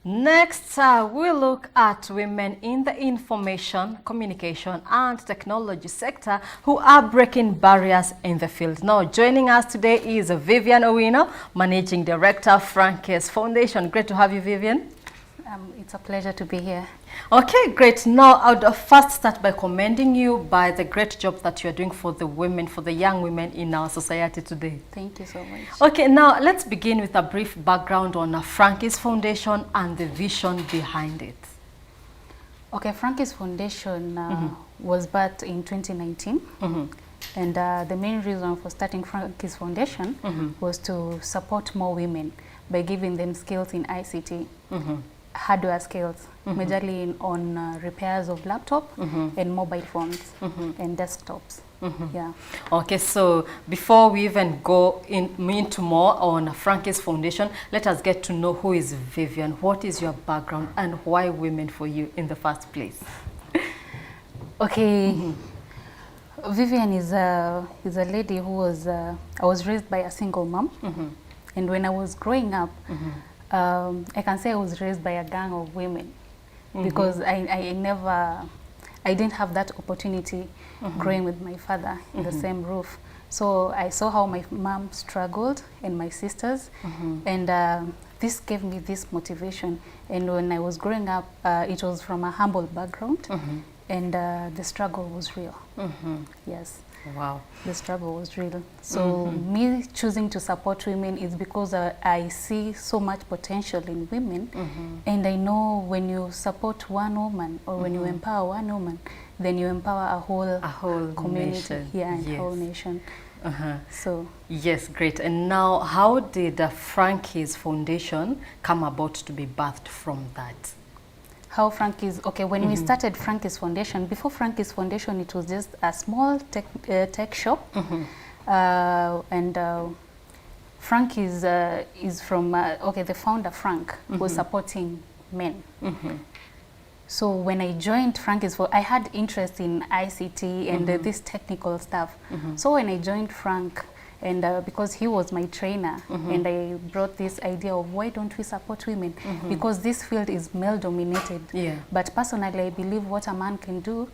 Next, we look at women in the information, communication and technology sector who are breaking barriers in the field. Now, joining us today is Vivian Owino, Managing Director, Frankies Foundation. Great to have you, Vivian. It's a pleasure to be here. Okay, great. Now, I would first start by commending you by the great job that you're doing for the women, for the young women in our society today. Thank you so much. Okay, now let's begin with a brief background on Frankies Foundation and the vision behind it. Okay, Frankies Foundation was birthed in 2019. And the main reason for starting Frankies Foundation was to support more women by giving them skills in ICT. Hardware skills, majorly on repairs of laptop and mobile phones and desktops. Yeah. Okay, so before we even go into more on Frankies Foundation, let us get to know who is Vivian. What is your background and why women for you in the first place? Okay. Vivian is a lady who was I was raised by a single mom, and when I was growing up, I can say I was raised by a gang of women because I didn't have that opportunity growing with my father in the same roof. So I saw how my mom struggled and my sisters, and this gave me this motivation. And when I was growing up, it was from a humble background, and the struggle was real. Yes. Wow. The struggle was real. So me choosing to support women is because I see so much potential in women, and I know when you support one woman or when you empower one woman, then you empower a whole community, nation. And a whole nation. So yes, great. And now, how did the Frankies Foundation come about to be birthed from that? How Frankies, okay, when we started Frankies Foundation, before Frankies Foundation, it was just a small tech shop. And Frankies is from, okay, the founder, Frank, was supporting men. So when I joined Frankies, I had interest in ICT and this technical stuff. So when I joined Frank, and because he was my trainer, and I brought this idea of why don't we support women? Because this field is male dominated. But personally, I believe what a man can do,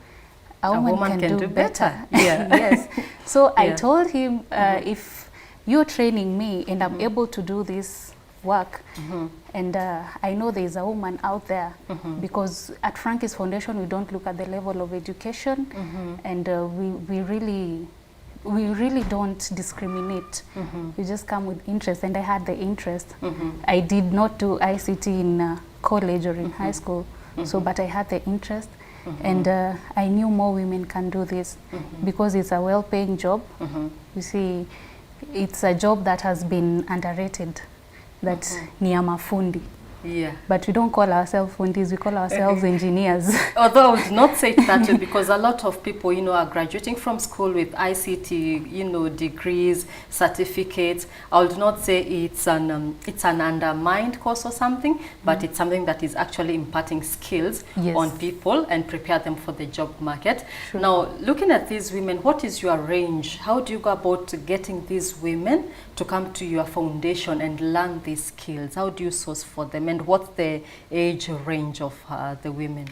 a woman can do better. Yes. So I told him, if you're training me and I'm able to do this work, and I know there's a woman out there, because at Frankies Foundation, we don't look at the level of education, and we really don't discriminate. We just come with interest, and I had the interest. I did not do ICT in college or in high school, but I had the interest, and I knew more women can do this because it's a well-paying job. You see, it's a job that has been underrated, that ni ya mafundi. But we don't call ourselves fundis, we call ourselves engineers. Although I would not say that way, because a lot of people, are graduating from school with ICT, degrees, certificates. I would not say it's an undermined course or something, but it's something that is actually imparting skills on people and prepare them for the job market. Now, looking at these women, what is your range? How do you go about getting these women to come to your foundation and learn these skills? How do you source for them? And what's the age range of the women?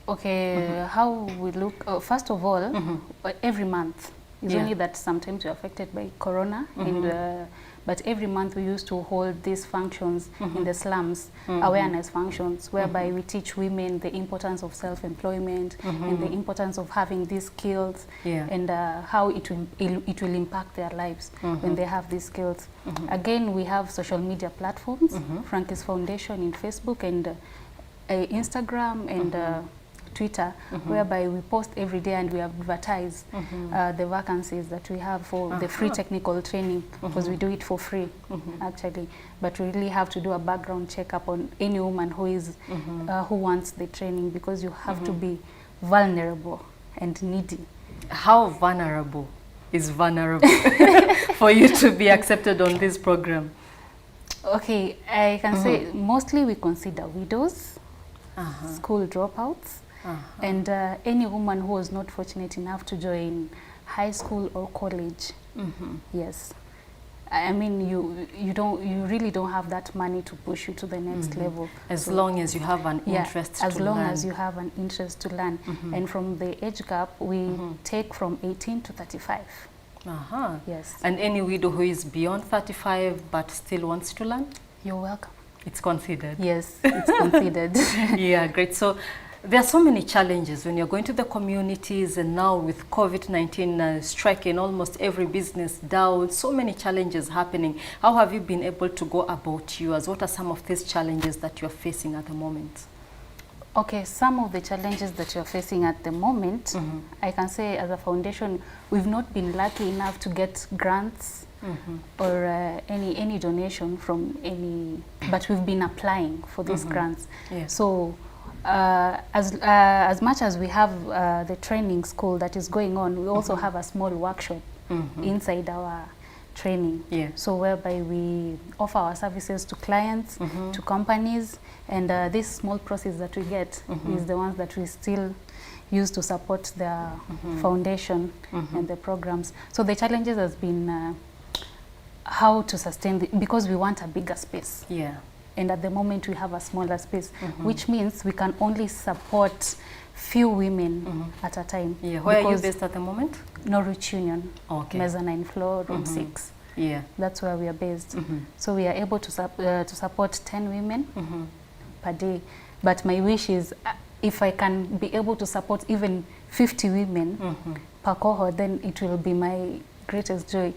Okay, how we look, first of all, every month. It's only that sometimes we're affected by Corona, and but every month we used to hold these functions in the slums, awareness functions, whereby we teach women the importance of self-employment and the importance of having these skills, and how it will impact their lives when they have these skills. Again, we have social media platforms, Frankies Foundation in Facebook and Instagram and Twitter, whereby we post every day and we advertise the vacancies that we have for the free technical training, because we do it for free, actually. But we really have to do a background checkup on any woman who is who wants the training, because you have to be vulnerable and needy. How vulnerable is vulnerable for you to be accepted on this program? Okay, I can say mostly we consider widows, school dropouts, and any woman who was not fortunate enough to join high school or college. Yes. I mean, you really don't have that money to push you to the next level. As long as you have an interest to learn. As long as you have an interest to learn. And from the age gap, we take from 18 to 35. Yes. And any widow who is beyond 35 but still wants to learn? You're welcome. It's considered. Yes, it's considered. Yeah, great. So there are so many challenges when you're going to the communities, and now with COVID-19 striking almost every business down, so many challenges happening. How have you been able to go about yours? What are some of these challenges that you're facing at the moment? Okay, some of the challenges that you're facing at the moment, I can say as a foundation, we've not been lucky enough to get grants or any donation from any, but we've been applying for these grants. Yeah. So as much as we have the training school that is going on, we also have a small workshop inside our training. Yeah. So whereby we offer our services to clients, to companies, and this small process that we get is the ones that we still use to support the foundation and the programs. So the challenges has been how to sustain because we want a bigger space. Yeah. And at the moment we have a smaller space, which means we can only support few women at a time. Yeah. Where are you based at the moment? Norwich Union, okay. Mezzanine floor, room 6. Yeah. That's where we are based. So we are able to support 10 women per day. But my wish is if I can be able to support even 50 women per cohort, then it will be my greatest joy.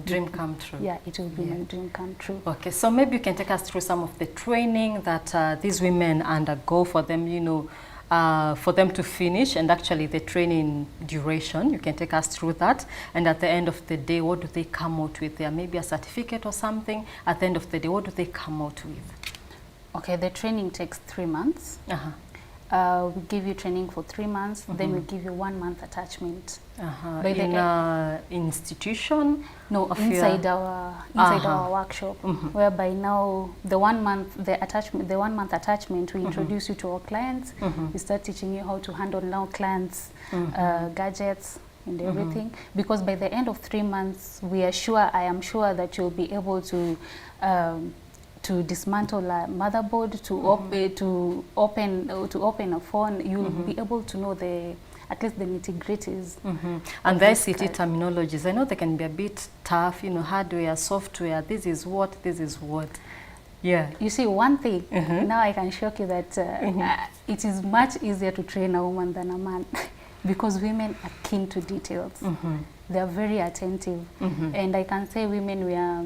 Dream come true. Yeah, it will be my dream come true. Okay, so maybe you can take us through some of the training that these women undergo for them, you know, for them to finish, and actually the training duration. You can take us through that. And at the end of the day, what do they come out with? There may be a certificate or something. At the end of the day, what do they come out with? Okay, the training takes 3 months. We give you training for 3 months, then we give you 1 month attachment. By the institution? No, inside our workshop, whereby now the 1 month the 1 month attachment, we introduce you to our clients. We start teaching you how to handle now clients, gadgets and everything. Because by the end of 3 months, I am sure that you'll be able to dismantle a motherboard, to open a phone. You'll be able to know at least the nitty-gritties. And the ICT terminologies, I know they can be a bit tough, you know, hardware, software, this is what. Yeah. You see, one thing, now I can shock you that it is much easier to train a woman than a man because women are keen to details. They are very attentive. And I can say women, we are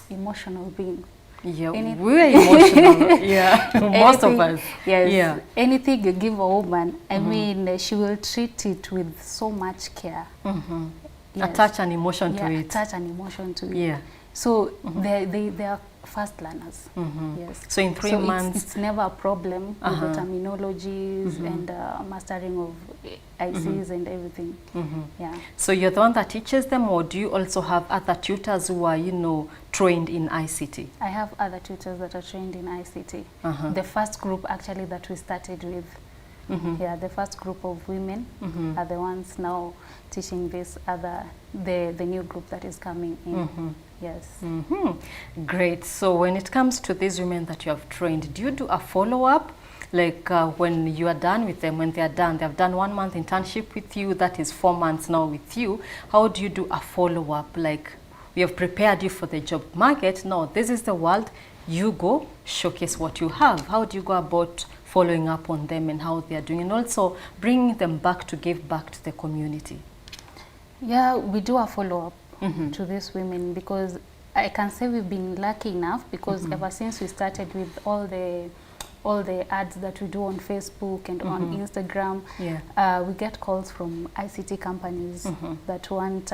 emotional beings. Yeah, we're emotional. Yeah, most of us. Yes. Yeah. Anything you give a woman, I mean, she will treat it with so much care. Yes. Attach an emotion to it. Attach an emotion to it. Yeah. So they are fast learners. Yes. So in 3 months, it's never a problem with the terminologies and mastering of ICs and everything. Yeah. So you're the one that teaches them, or do you also have other tutors who are, you know, trained in ICT? I have other tutors that are trained in ICT. The first group actually that we started with, the first group of women are the ones now teaching the new group that is coming in. Yes. Great. So when it comes to these women that you have trained, do you do a follow-up? Like when you are done with them, when they are done, they have done 1 month internship with you, that is 4 months now with you. How do you do a follow-up? Like, we have prepared you for the job market. No, this is the world. You go showcase what you have. How do you go about following up on them and how they are doing, and also bringing them back to give back to the community? Yeah, we do a follow-up to these women, because I can say we've been lucky enough, because ever since we started with all the ads that we do on Facebook and on Instagram, we get calls from ICT companies that want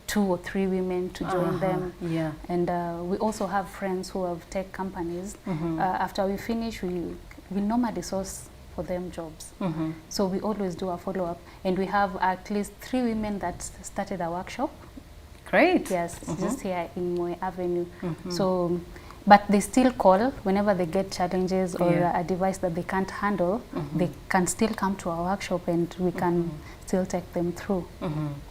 2 or 3 women to join them. Yeah. And we also have friends who have tech companies. After we finish, we normally source for them jobs. So we always do a follow-up, and we have at least 3 women that started a workshop. Great. Yes, just here in Moe Avenue. So, but they still call whenever they get challenges or a device that they can't handle. They can still come to our workshop, and we can still take them through.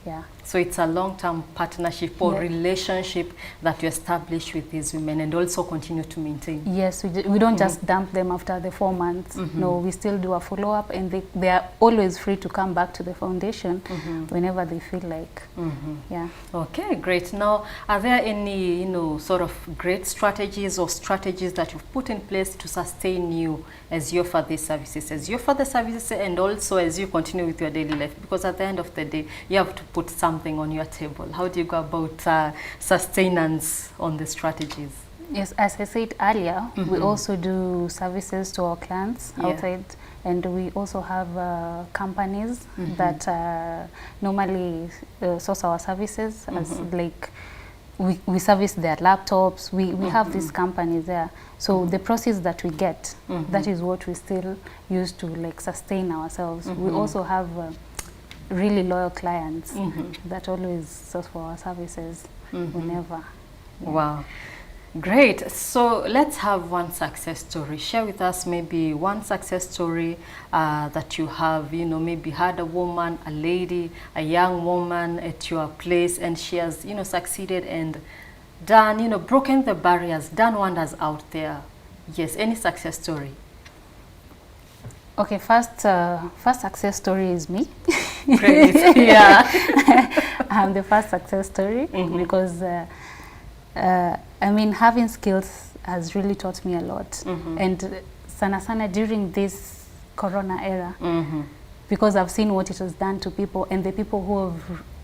Yeah. So it's a long-term partnership or relationship that you establish with these women and also continue to maintain. Yes, we don't just dump them after the 4 months. No, we still do a follow-up, and they are always free to come back to the foundation whenever they feel like. Yeah. Okay, great. Now, are there any, sort of great strategies or strategies that you've put in place to sustain you as you offer these services, and also as you continue with your daily life? Because at the end of the day, you have to put something on your table. How do you go about sustenance on the strategies? Yes, as I said earlier, we also do services to our clients outside, and we also have companies that normally source our services, as like we service their laptops. We have these companies there, so the proceeds that we get, that is what we still use to like sustain ourselves. We also have really loyal clients that always source for our services whenever. Wow, great. So let's have one success story. Share with us maybe one success story that you have, maybe had a woman, a lady, a young woman at your place, and she has, succeeded and done, broken the barriers, done wonders out there. Yes, any success story? Okay, first success story is me. Great. Yeah. I'm the first success story because I mean, having skills has really taught me a lot, and sana during this Corona era, because I've seen what it has done to people, and the people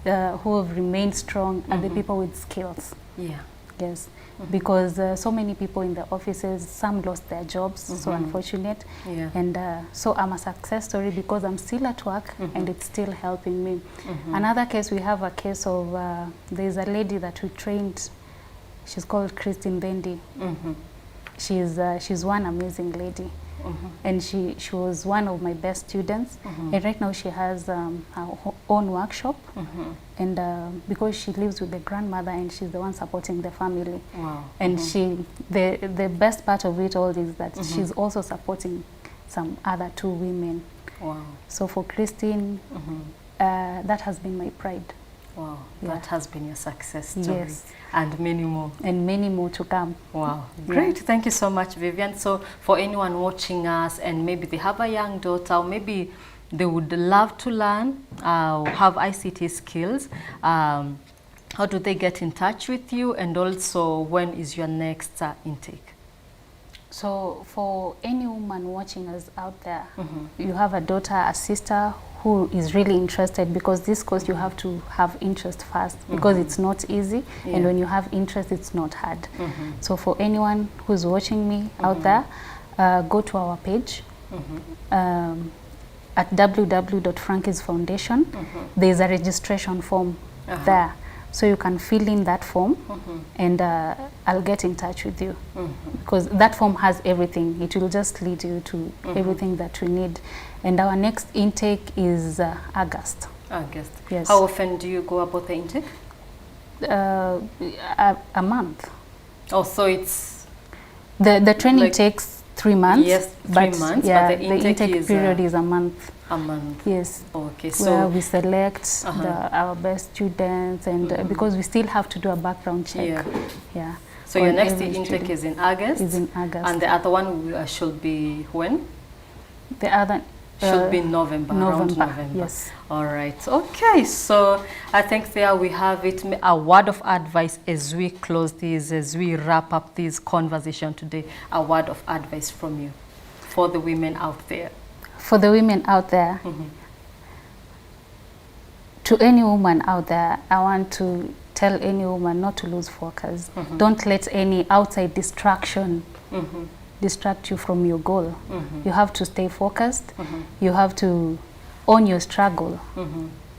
who have remained strong are the people with skills. Yeah. Yes. Because so many people in the offices, some lost their jobs, so unfortunate. Yeah. And so I'm a success story because I'm still at work and it's still helping me. Another case, we have a case of, there's a lady that we trained, she's called Christine Bendi. She's one amazing lady. And she was one of my best students, and right now she has her own workshop, and because she lives with the grandmother and she's the one supporting the family. Wow. And the best part of it all is that she's also supporting some other 2 women. Wow. So for Christine, that has been my pride. Wow, that has been your success story. Yes. And many more. And many more to come. Wow, great. Thank you so much, Vivian. So for anyone watching us and maybe they have a young daughter, or maybe they would love to learn, have ICT skills, how do they get in touch with you? And also, when is your next intake? So for any woman watching us out there, you have a daughter, a sister who is really interested, because this course you have to have interest first, because it's not easy, and when you have interest it's not hard. So for anyone who's watching me out there, go to our page at www.Frankies Foundation. There's a registration form there, so you can fill in that form, and I'll get in touch with you, because that form has everything. It will just lead you to everything that we need. And our next intake is August. August. Yes. How often do you go about the intake? A month. Oh, so it's... The training takes 3 months. Yes, 3 months, yeah, but the intake period is a month. A month. Yes. Okay, so... where we select our best students, and because we still have to do a background check. Yeah. So your next intake is in August? Is in August. And the other one should be when? The other... should be November, around November. Yes. All right. Okay. So I think there we have it. A word of advice as we close this, as we wrap up this conversation today. A word of advice from you for the women out there. For the women out there, to any woman out there, I want to tell any woman not to lose focus. Don't let any outside distraction distract you from your goal. You have to stay focused. You have to own your struggle.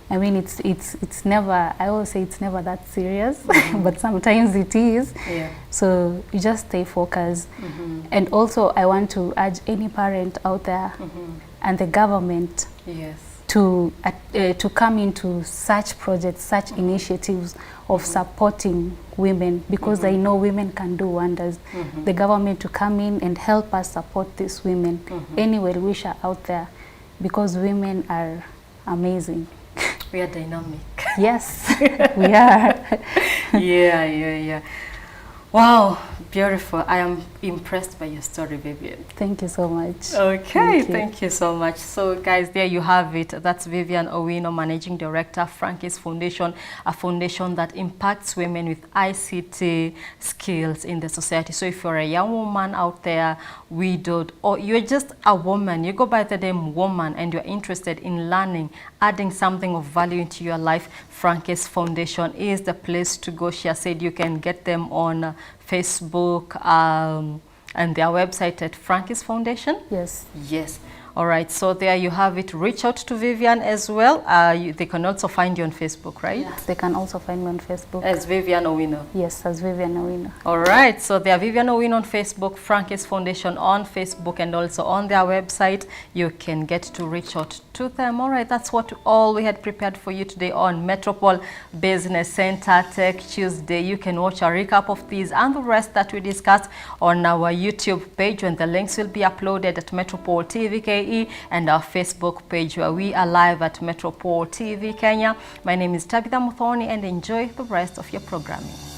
I mean, it's never, I always say it's never that serious, but sometimes it is. Yeah. So you just stay focused. And also I want to urge any parent out there and the government to come into such projects, such initiatives of supporting women, because I know women can do wonders. The government to come in and help us support these women. Any well-wisher out there, because women are amazing. We are dynamic. Yes, we are. Yeah. Wow, beautiful. I am impressed by your story, Vivian. Thank you so much. Okay, thank you so much. So guys, there you have it. That's Vivian Owino, Managing Director, Frankies Foundation, a foundation that impacts women with ICT skills in the society. So if you're a young woman out there, widowed, or you're just a woman, you go by the name woman and you're interested in learning, adding something of value into your life, Frankies Foundation is the place to go. She has said you can get them on Facebook and their website at Frankies Foundation. Yes. All right, so there you have it. Reach out to Vivian as well. They can also find you on Facebook, right? Yes, they can also find me on Facebook. As Vivian Owino. Yes, as Vivian Owino. All right, so they are Vivian Owino on Facebook, Frankies Foundation on Facebook, and also on their website. You can get to reach out to them. All right, that's all we had prepared for you today on Metropole Business Center Tech Tuesday. You can watch a recap of these and the rest that we discussed on our YouTube page, and the links will be uploaded at Metropole TV KE and our Facebook page, where we are live at Metropole TV Kenya. My name is Tabitha Muthoni, and enjoy the rest of your programming.